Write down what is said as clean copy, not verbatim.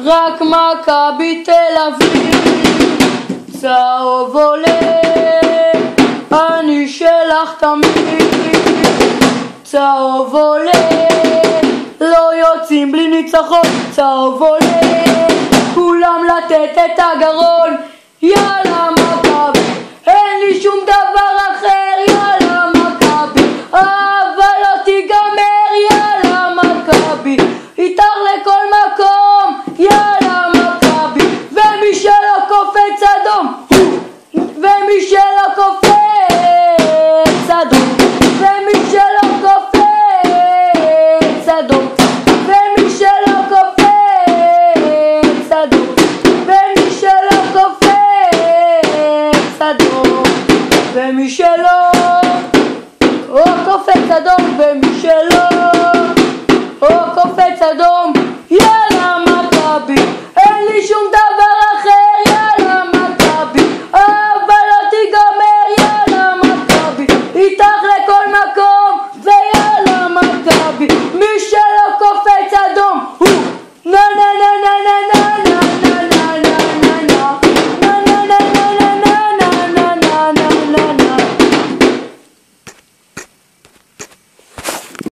רק מכבי תל אביב, צהוב עולה, אני שלך תמיד, צהוב עולה, לא יוצאים בלי ניצחון, צהוב עולה, כולם לתת את הגרון, יאללה מכבי, אין לי שום דבר אחר, יאללה מכבי, אבל לא תיגמר, יאללה מכבי, איתך לכל מקום, יאללה מכבי, ומי שלא קופץ אדום, ומי שלא קופץ אדום, ומי שלא קופץ אדום, ומי שלא קופץ אדום, ומי שלא קופץ אדום, ומי שלא קופץ אדום, ומי שלא קופץ אדום,